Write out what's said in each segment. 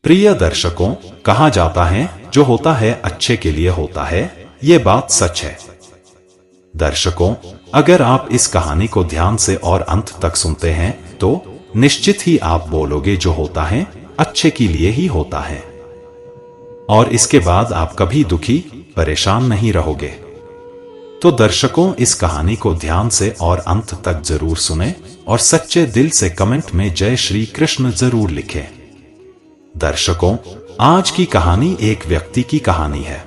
प्रिय दर्शकों, कहा जाता है जो होता है अच्छे के लिए होता है। ये बात सच है। दर्शकों, अगर आप इस कहानी को ध्यान से और अंत तक सुनते हैं तो निश्चित ही आप बोलोगे जो होता है अच्छे के लिए ही होता है, और इसके बाद आप कभी दुखी परेशान नहीं रहोगे। तो दर्शकों, इस कहानी को ध्यान से और अंत तक जरूर सुने और सच्चे दिल से कमेंट में जय श्री कृष्ण जरूर लिखें। दर्शकों, आज की कहानी एक व्यक्ति की कहानी है।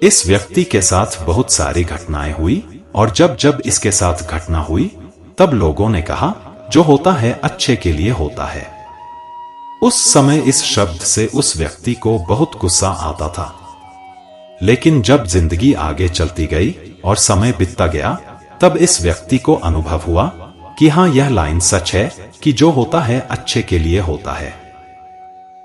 इस व्यक्ति के साथ बहुत सारी घटनाएं हुई, और जब जब इसके साथ घटना हुई तब लोगों ने कहा जो होता है अच्छे के लिए होता है। उस समय इस शब्द से उस व्यक्ति को बहुत गुस्सा आता था। लेकिन जब जिंदगी आगे चलती गई और समय बीतता गया, तब इस व्यक्ति को अनुभव हुआ कि हाँ, यह लाइन सच है कि जो होता है अच्छे के लिए होता है।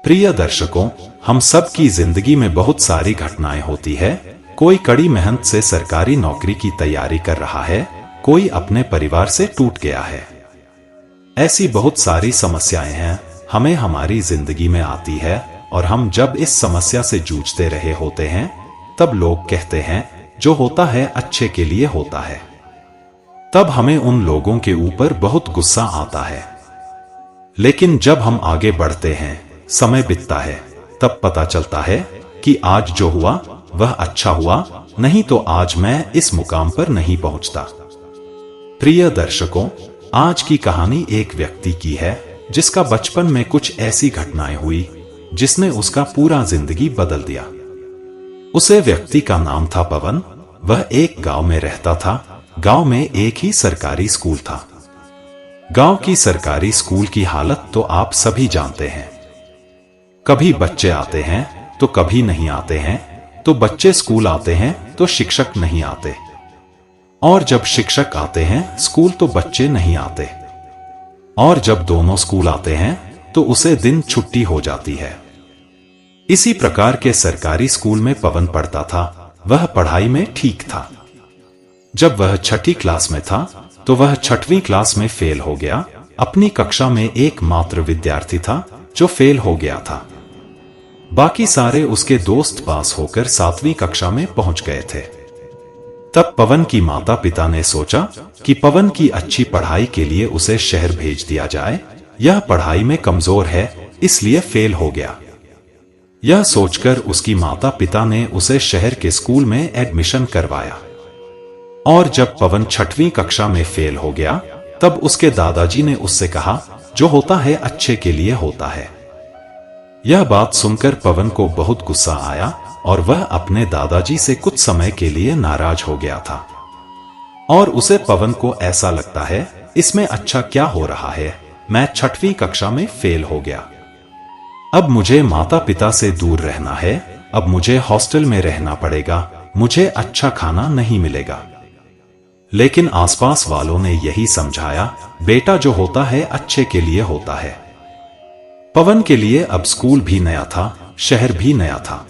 प्रिय दर्शकों, हम सब की जिंदगी में बहुत सारी घटनाएं होती है। कोई कड़ी मेहनत से सरकारी नौकरी की तैयारी कर रहा है, कोई अपने परिवार से टूट गया है। ऐसी बहुत सारी समस्याएं हैं हमें हमारी जिंदगी में आती है, और हम जब इस समस्या से जूझते रहे होते हैं तब लोग कहते हैं जो होता है अच्छे के लिए होता है। तब हमें उन लोगों के ऊपर बहुत गुस्सा आता है। लेकिन जब हम आगे बढ़ते हैं, समय बीतता है, तब पता चलता है कि आज जो हुआ वह अच्छा हुआ, नहीं तो आज मैं इस मुकाम पर नहीं पहुंचता। प्रिय दर्शकों, आज की कहानी एक व्यक्ति की है जिसका बचपन में कुछ ऐसी घटनाएं हुई जिसने उसका पूरा जिंदगी बदल दिया। उसे व्यक्ति का नाम था पवन। वह एक गांव में रहता था। गांव में एक ही सरकारी स्कूल था। गांव की सरकारी स्कूल की हालत तो आप सभी जानते हैं। कभी बच्चे आते हैं तो कभी नहीं आते हैं, तो बच्चे स्कूल आते हैं तो शिक्षक नहीं आते, और जब शिक्षक आते हैं स्कूल तो बच्चे नहीं आते, और जब दोनों स्कूल आते हैं तो उसे दिन छुट्टी हो जाती है। इसी प्रकार के सरकारी स्कूल में पवन पढ़ता था। वह पढ़ाई में ठीक था। जब वह 6ठी क्लास में था तो वह 6वीं क्लास में फेल हो गया। अपनी कक्षा में एकमात्र विद्यार्थी था जो फेल हो गया था। बाकी सारे उसके दोस्त पास होकर 7वीं कक्षा में पहुंच गए थे। तब पवन की माता पिता ने सोचा कि पवन की अच्छी पढ़ाई के लिए उसे शहर भेज दिया जाए। यह पढ़ाई में कमजोर है, इसलिए फेल हो गया। यह सोचकर उसकी माता पिता ने उसे शहर के स्कूल में एडमिशन करवाया। और जब पवन 6वीं कक्षा में फेल हो गया, तब उसके दादाजी ने उससे कहा जो होता है अच्छे के लिए होता है। यह बात सुनकर पवन को बहुत गुस्सा आया और वह अपने दादाजी से कुछ समय के लिए नाराज हो गया था। और उसे पवन को ऐसा लगता है इसमें अच्छा क्या हो रहा है, मैं 6वीं कक्षा में फेल हो गया, अब मुझे माता पिता से दूर रहना है, अब मुझे हॉस्टल में रहना पड़ेगा, मुझे अच्छा खाना नहीं मिलेगा। लेकिन आसपास वालों ने यही समझाया, बेटा जो होता है अच्छे के लिए होता है। पवन के लिए अब स्कूल भी नया था, शहर भी नया था।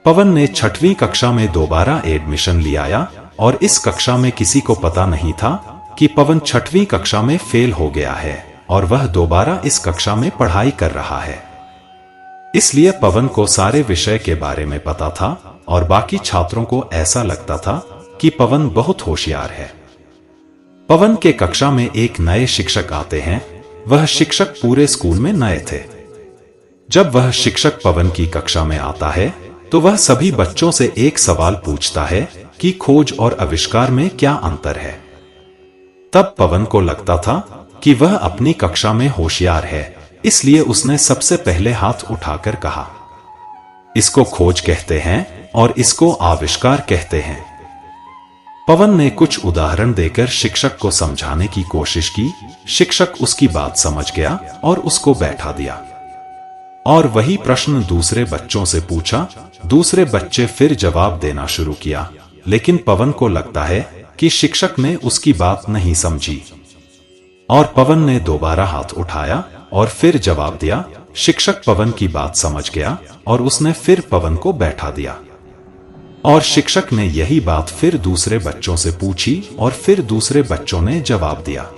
पवन ने 6वीं कक्षा में दोबारा एडमिशन लिया, और इस कक्षा में किसी को पता नहीं था कि पवन 6वीं कक्षा में फेल हो गया है और वह दोबारा इस कक्षा में पढ़ाई कर रहा है। इसलिए पवन को सारे विषय के बारे में पता था और बाकी छात्रों को ऐसा लगता था कि पवन बहुत होशियार है। पवन के कक्षा में एक नए शिक्षक आते हैं। वह शिक्षक पूरे स्कूल में नए थे। जब वह शिक्षक पवन की कक्षा में आता है तो वह सभी बच्चों से एक सवाल पूछता है कि खोज और आविष्कार में क्या अंतर है। तब पवन को लगता था कि वह अपनी कक्षा में होशियार है, इसलिए उसने सबसे पहले हाथ उठाकर कहा, इसको खोज कहते हैं और इसको आविष्कार कहते हैं। पवन ने कुछ उदाहरण देकर शिक्षक को समझाने की कोशिश की। शिक्षक उसकी बात समझ गया और उसको बैठा दिया और वही प्रश्न दूसरे बच्चों से पूछा। दूसरे बच्चे फिर जवाब देना शुरू किया, लेकिन पवन को लगता है कि शिक्षक ने उसकी बात नहीं समझी और पवन ने दोबारा हाथ उठाया और फिर जवाब दिया। शिक्षक पवन की बात समझ गया और उसने फिर पवन को बैठा दिया। और शिक्षक ने यही बात फिर दूसरे बच्चों से पूछी और फिर दूसरे बच्चों ने जवाब दिया।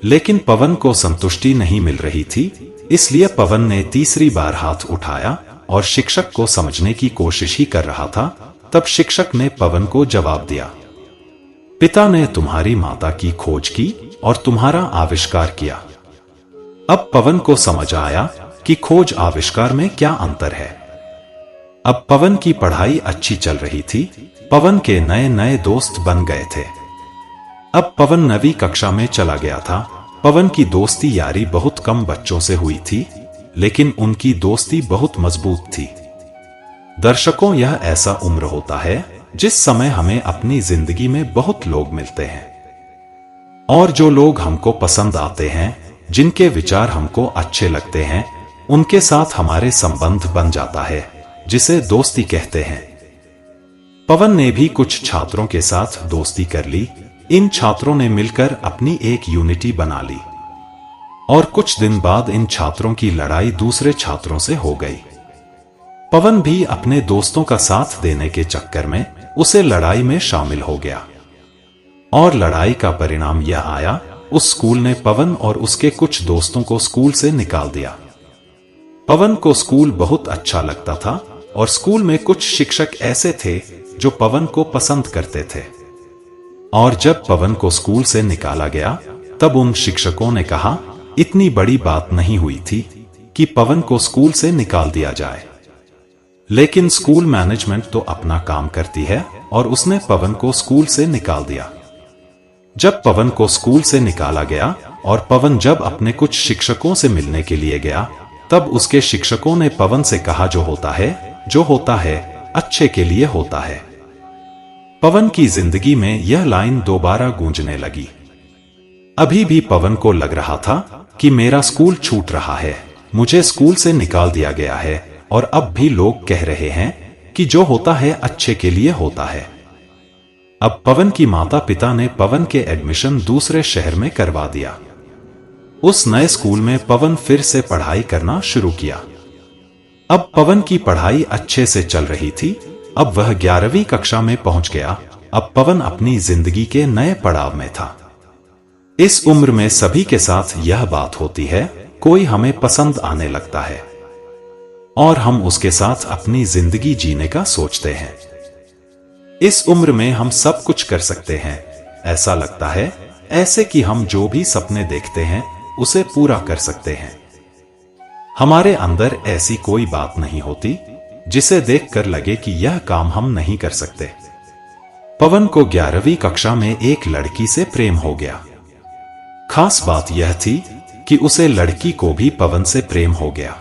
लेकिन पवन को संतुष्टि नहीं मिल रही थी, इसलिए पवन ने तीसरी बार हाथ उठाया और शिक्षक को समझने की कोशिश ही कर रहा था। तब शिक्षक ने पवन को जवाब दिया, पिता ने तुम्हारी माता की खोज की और तुम्हारा आविष्कार किया। अब पवन को समझ आया कि खोज आविष्कार में क्या अंतर है। अब पवन की पढ़ाई अच्छी चल रही थी, पवन के नए नए दोस्त बन गए थे। अब पवन 9वीं कक्षा में चला गया था। पवन की दोस्ती यारी बहुत कम बच्चों से हुई थी, लेकिन उनकी दोस्ती बहुत मजबूत थी। दर्शकों, यह ऐसा उम्र होता है जिस समय हमें अपनी जिंदगी में बहुत लोग मिलते हैं, और जो लोग हमको पसंद आते हैं, जिनके विचार हमको अच्छे लगते हैं, उनके साथ हमारे संबंध बन जाता है, जिसे दोस्ती कहते हैं। पवन ने भी कुछ छात्रों के साथ दोस्ती कर ली। इन छात्रों ने मिलकर अपनी एक यूनिटी बना ली, और कुछ दिन बाद इन छात्रों की लड़ाई दूसरे छात्रों से हो गई। पवन भी अपने दोस्तों का साथ देने के चक्कर में उसे लड़ाई में शामिल हो गया, और लड़ाई का परिणाम यह आया, उस स्कूल ने पवन और उसके कुछ दोस्तों को स्कूल से निकाल दिया। पवन को स्कूल बहुत अच्छा लगता था, और स्कूल में कुछ शिक्षक ऐसे थे जो पवन को पसंद करते थे। और जब पवन को स्कूल से निकाला गया, तब उन शिक्षकों ने कहा, इतनी बड़ी बात नहीं हुई थी कि पवन को स्कूल से निकाल दिया जाए, लेकिन स्कूल मैनेजमेंट तो अपना काम करती है, और उसने पवन को स्कूल से निकाल दिया। जब पवन को स्कूल से निकाला गया और पवन जब अपने कुछ शिक्षकों से मिलने के लिए गया, तब उसके शिक्षकों ने पवन से कहा, जो होता है अच्छे के लिए होता है। पवन की जिंदगी में यह लाइन दोबारा गूंजने लगी। अभी भी पवन को लग रहा था कि मेरा स्कूल छूट रहा है, मुझे स्कूल से निकाल दिया गया है, और अब भी लोग कह रहे हैं कि जो होता है अच्छे के लिए होता है। अब पवन की माता पिता ने पवन के एडमिशन दूसरे शहर में करवा दिया। उस नए स्कूल में पवन फिर से पढ़ाई करना शुरू किया। अब पवन की पढ़ाई अच्छे से चल रही थी। अब वह 11वीं कक्षा में पहुंच गया। अब पवन अपनी जिंदगी के नए पड़ाव में था। इस उम्र में सभी के साथ यह बात होती है, कोई हमें पसंद आने लगता है और हम उसके साथ अपनी जिंदगी जीने का सोचते हैं। इस उम्र में हम सब कुछ कर सकते हैं। ऐसा लगता है ऐसे कि हम जो भी सपने देखते हैं उसे पूरा कर सकते हैं। हमारे अंदर ऐसी कोई बात नहीं होती जिसे देखकर लगे कि यह काम हम नहीं कर सकते। पवन को 11वीं कक्षा में एक लड़की से प्रेम हो गया। खास बात यह थी कि उसे लड़की को भी पवन से प्रेम हो गया।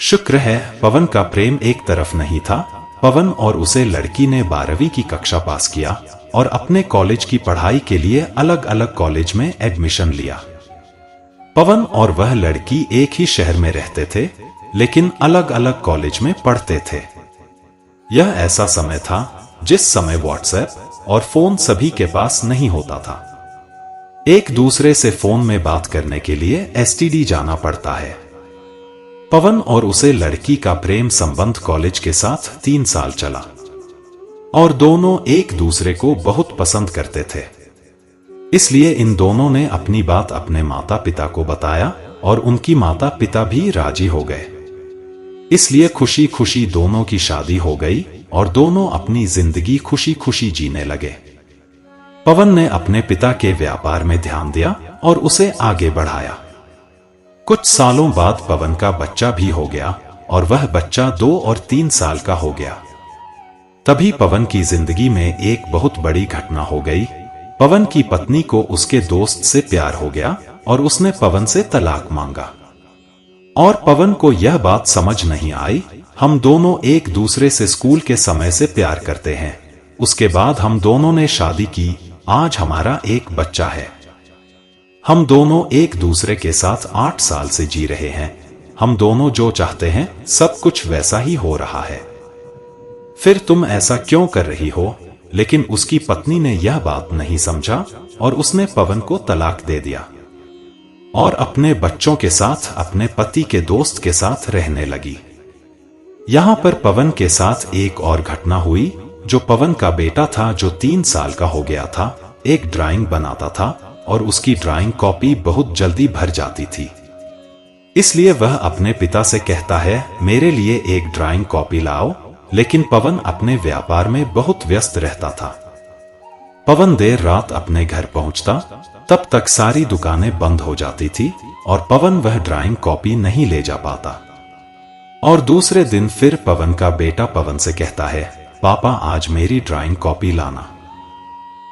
शुक्र है पवन का प्रेम एक तरफ नहीं था। पवन और उसे लड़की ने 12वीं की कक्षा पास किया और अपने कॉलेज की पढ़ाई के लिए अलग अलग कॉलेज में एडमिशन लिया। पवन और वह लड़की एक ही शहर में रहते थे, लेकिन अलग अलग कॉलेज में पढ़ते थे। यह ऐसा समय था जिस समय व्हाट्सएप और फोन सभी के पास नहीं होता था। एक दूसरे से फोन में बात करने के लिए एसटीडी जाना पड़ता है। पवन और उसे लड़की का प्रेम संबंध कॉलेज के साथ 3 साल चला और दोनों एक दूसरे को बहुत पसंद करते थे। इसलिए इन दोनों ने अपनी बात अपने माता पिता को बताया और उनकी माता पिता भी राजी हो गए। इसलिए खुशी खुशी दोनों की शादी हो गई और दोनों अपनी जिंदगी खुशी खुशी जीने लगे। पवन ने अपने पिता के व्यापार में ध्यान दिया और उसे आगे बढ़ाया। कुछ सालों बाद पवन का बच्चा भी हो गया और वह बच्चा 2 और 3 साल का हो गया। तभी पवन की जिंदगी में एक बहुत बड़ी घटना हो गई। पवन की पत्नी को उसके दोस्त से प्यार हो गया और उसने पवन से तलाक मांगा। और पवन को यह बात समझ नहीं आई, हम दोनों एक दूसरे से स्कूल के समय से प्यार करते हैं। उसके बाद हम दोनों ने शादी की। आज हमारा एक बच्चा है। हम दोनों एक दूसरे के साथ 8 साल से जी रहे हैं। हम दोनों जो चाहते हैं सब कुछ वैसा ही हो रहा है। फिर तुम ऐसा क्यों कर रही हो? लेकिन उसकी पत्नी ने यह बात नहीं समझा और उसने पवन को तलाक दे दिया और अपने बच्चों के साथ अपने पति के दोस्त के साथ रहने लगी। यहाँ पर पवन के साथ एक और घटना हुई। जो पवन का बेटा था, जो 3 साल का हो गया था, एक ड्राइंग बनाता था और उसकी ड्राइंग कॉपी बहुत जल्दी भर जाती थी। इसलिए वह अपने पिता से कहता है, मेरे लिए एक ड्राइंग कॉपी लाओ। लेकिन पवन अपने व्यापार में बहुत व्यस्त रहता था। पवन देर रात अपने घर पहुंचता, तब तक सारी दुकानें बंद हो जाती थी और पवन वह ड्राइंग कॉपी नहीं ले जा पाता। और दूसरे दिन फिर पवन का बेटा पवन से कहता है, पापा आज मेरी ड्राइंग कॉपी लाना।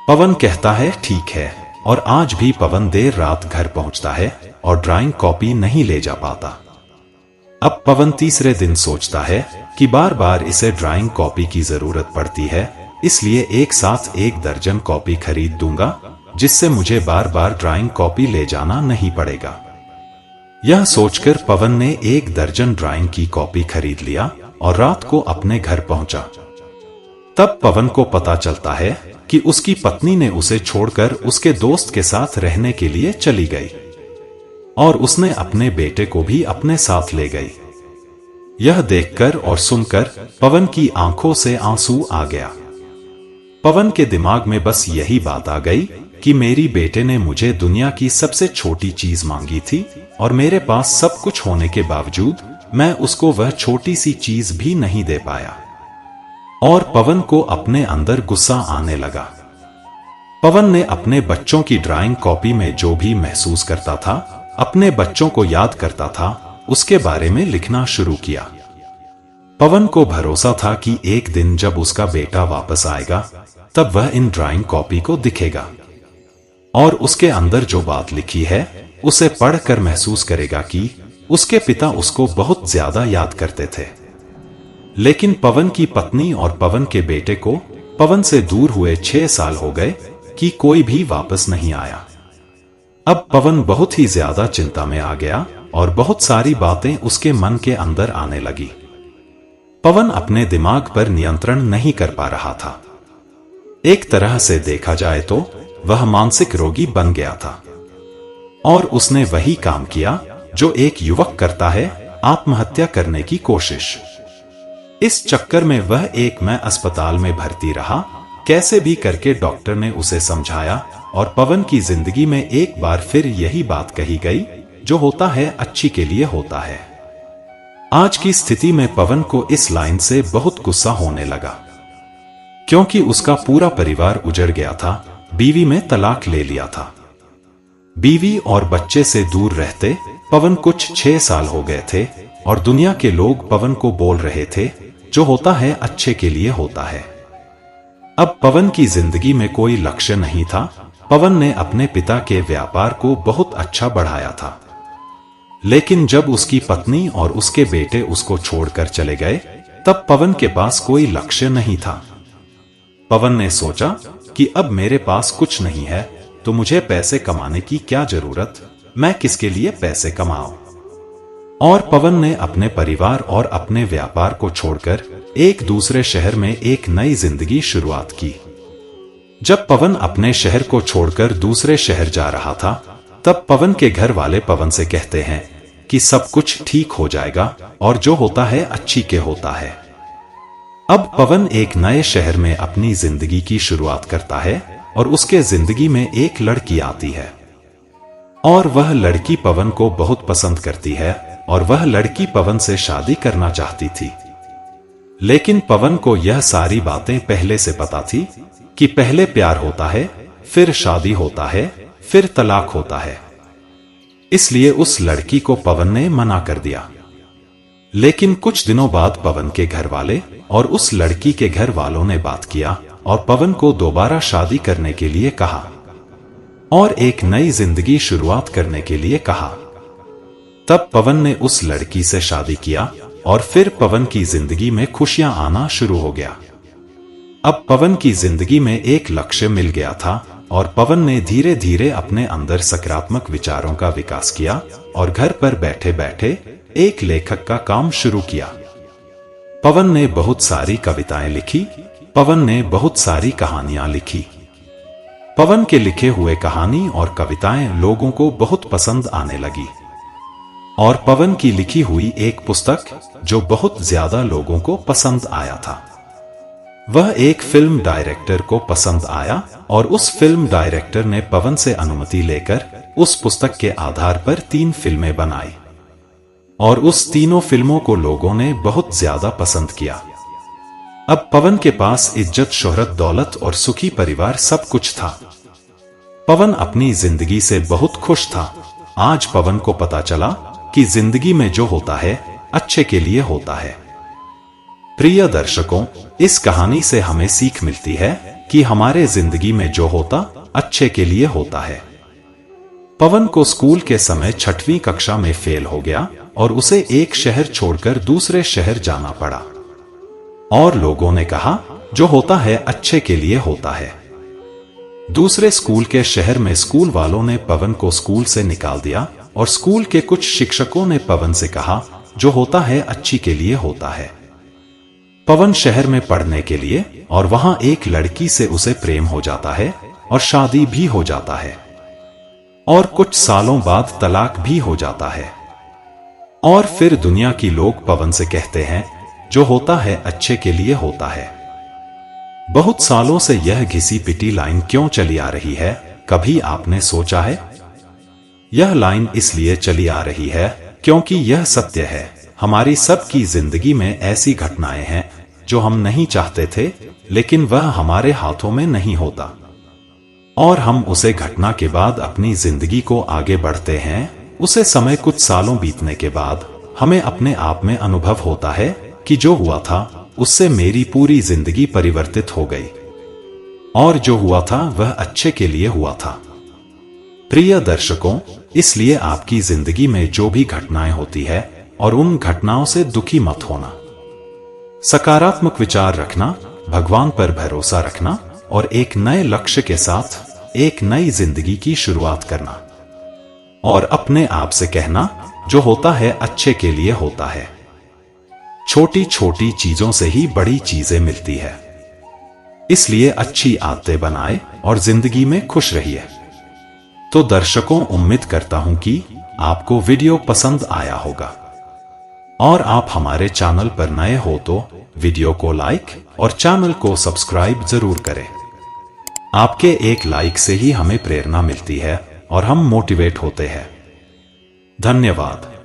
पवन कहता है ठीक है, और आज भी पवन देर रात घर पहुंचता है और ड्राइंग कॉपी नहीं ले जा पाता। अब पवन तीसरे दिन सोचता है कि बार बार इसे ड्राइंग कॉपी की जरूरत पड़ती है, इसलिए एक साथ 1 दर्जन कॉपी खरीद दूंगा, जिससे मुझे बार बार ड्राइंग कॉपी ले जाना नहीं पड़ेगा। यह सोचकर पवन ने 1 दर्जन ड्राइंग की कॉपी खरीद लिया और रात को अपने घर पहुंचा। तब पवन को पता चलता है कि उसकी पत्नी ने उसे छोड़कर उसके दोस्त के साथ रहने के लिए चली गई और उसने अपने बेटे को भी अपने साथ ले गई। यह देखकर और सुनकर पवन की आंखों से आंसू आ गया। पवन के दिमाग में बस यही बात आ गई कि मेरी बेटे ने मुझे दुनिया की सबसे छोटी चीज मांगी थी और मेरे पास सब कुछ होने के बावजूद मैं उसको वह छोटी सी चीज भी नहीं दे पाया। और पवन को अपने अंदर गुस्सा आने लगा। पवन ने अपने बच्चों की ड्राइंग कॉपी में जो भी महसूस करता था, अपने बच्चों को याद करता था, उसके बारे में लिखना शुरू किया। पवन को भरोसा था कि एक दिन जब उसका बेटा वापस आएगा, तब वह इन ड्राइंग कॉपी को दिखेगा और उसके अंदर जो बात लिखी है उसे पढ़कर महसूस करेगा कि उसके पिता उसको बहुत ज्यादा याद करते थे। लेकिन पवन की पत्नी और पवन के बेटे को पवन से दूर हुए 6 साल हो गए कि कोई भी वापस नहीं आया। अब पवन बहुत ही ज्यादा चिंता में आ गया और बहुत सारी बातें उसके मन के अंदर आने लगी। पवन अपने दिमाग पर नियंत्रण नहीं कर पा रहा था। एक तरह से देखा जाए तो वह मानसिक रोगी बन गया था और उसने वही काम किया जो एक युवक करता है, आत्महत्या करने की कोशिश। इस चक्कर में वह एक मैं अस्पताल में भर्ती रहा। कैसे भी करके डॉक्टर ने उसे समझाया और पवन की जिंदगी में एक बार फिर यही बात कही गई, जो होता है अच्छी के लिए होता है। आज की स्थिति में पवन को इस लाइन से बहुत गुस्सा होने लगा, क्योंकि उसका पूरा परिवार उजड़ गया था। बीवी में तलाक ले लिया था। बीवी और बच्चे से दूर रहते पवन कुछ 6 साल हो गए थे और दुनिया के लोग पवन को बोल रहे थे, जो होता है अच्छे के लिए होता है। अब पवन की जिंदगी में कोई लक्ष्य नहीं था। पवन ने अपने पिता के व्यापार को बहुत अच्छा बढ़ाया था, लेकिन जब उसकी पत्नी और उसके बेटे उसको छोड़कर चले गए, तब पवन के पास कोई लक्ष्य नहीं था। पवन ने सोचा कि अब मेरे पास कुछ नहीं है, तो मुझे पैसे कमाने की क्या जरूरत, मैं किसके लिए पैसे कमाऊं। और पवन ने अपने परिवार और अपने व्यापार को छोड़कर एक दूसरे शहर में एक नई जिंदगी शुरुआत की। जब पवन अपने शहर को छोड़कर दूसरे शहर जा रहा था, तब पवन के घर वाले पवन से कहते हैं कि सब कुछ ठीक हो जाएगा और जो होता है अच्छी के होता है। अब पवन एक नए शहर में अपनी जिंदगी की शुरुआत करता है और उसके जिंदगी में एक लड़की आती है और वह लड़की पवन को बहुत पसंद करती है और वह लड़की पवन से शादी करना चाहती थी। लेकिन पवन को यह सारी बातें पहले से पता थी कि पहले प्यार होता है, फिर शादी होता है, फिर तलाक होता है। इसलिए उस लड़की को पवन ने मना कर दिया। लेकिन कुछ दिनों बाद पवन के घर वाले और उस लड़की के घर वालों ने बात किया और पवन को दोबारा शादी करने के लिए कहा और एक नई जिंदगी शुरुआत करने के लिए कहा। तब पवन ने उस लड़की से शादी किया और फिर पवन की जिंदगी में खुशियां आना शुरू हो गया। अब पवन की जिंदगी में एक लक्ष्य मिल गया था और पवन ने धीरे धीरे अपने अंदर सकारात्मक विचारों का विकास किया और घर पर बैठे बैठे एक लेखक का काम शुरू किया। पवन ने बहुत सारी कविताएं लिखी। पवन ने बहुत सारी कहानियां लिखी। पवन के लिखे हुए कहानी और कविताएं लोगों को बहुत पसंद आने लगी। और पवन की लिखी हुई एक पुस्तक जो बहुत ज्यादा लोगों को पसंद आया था। वह एक फिल्म डायरेक्टर को पसंद आया और उस फिल्म डायरेक्टर ने पवन से अनुमति लेकर उस पुस्तक के आधार पर 3 फिल्में बनाई और उस तीनों फिल्मों को लोगों ने बहुत ज्यादा पसंद किया। अब पवन के पास इज्जत, शोहरत, दौलत और सुखी परिवार सब कुछ था। पवन अपनी जिंदगी से बहुत खुश था। आज पवन को पता चला कि जिंदगी में जो होता है अच्छे के लिए होता है। प्रिय दर्शकों, इस कहानी से हमें सीख मिलती है कि हमारे जिंदगी में जो होता अच्छे के लिए होता है। पवन को स्कूल के समय 6वीं कक्षा में फेल हो गया और उसे एक शहर छोड़कर दूसरे शहर जाना पड़ा। और लोगों ने कहा जो होता है अच्छे के लिए होता है। दूसरे स्कूल के शहर में स्कूल वालों ने पवन को स्कूल से निकाल दिया और स्कूल के कुछ शिक्षकों ने पवन से कहा जो होता है अच्छी के लिए होता है। पवन शहर में पढ़ने के लिए और वहां एक लड़की से उसे प्रेम हो जाता है और शादी भी हो जाता है और कुछ सालों बाद तलाक भी हो जाता है। और फिर दुनिया की लोग पवन से कहते हैं जो होता है अच्छे के लिए होता है। बहुत सालों से यह घिसी पिटी लाइन क्यों चली आ रही है, कभी आपने सोचा है? यह लाइन इसलिए चली आ रही है क्योंकि यह सत्य है। हमारी सबकी जिंदगी में ऐसी घटनाएं हैं जो हम नहीं चाहते थे, लेकिन वह हमारे हाथों में नहीं होता और हम उसे घटना के बाद अपनी जिंदगी को आगे बढ़ते हैं। उसे समय कुछ सालों बीतने के बाद हमें अपने आप में अनुभव होता है कि जो हुआ था उससे मेरी पूरी जिंदगी परिवर्तित हो गई और जो हुआ था वह अच्छे के लिए हुआ था। प्रिय दर्शकों, इसलिए आपकी जिंदगी में जो भी घटनाएं होती है और उन घटनाओं से दुखी मत होना। सकारात्मक विचार रखना, भगवान पर भरोसा रखना और एक नए लक्ष्य के साथ एक नई जिंदगी की शुरुआत करना और अपने आप से कहना जो होता है अच्छे के लिए होता है। छोटी छोटी चीजों से ही बड़ी चीजें मिलती है। इसलिए अच्छी आदतें बनाए और जिंदगी में खुश रहिए। तो दर्शकों, उम्मीद करता हूं कि आपको वीडियो पसंद आया होगा और आप हमारे चैनल पर नए हो तो वीडियो को लाइक और चैनल को सब्सक्राइब जरूर करें। आपके एक लाइक से ही हमें प्रेरणा मिलती है और हम मोटिवेट होते हैं। धन्यवाद।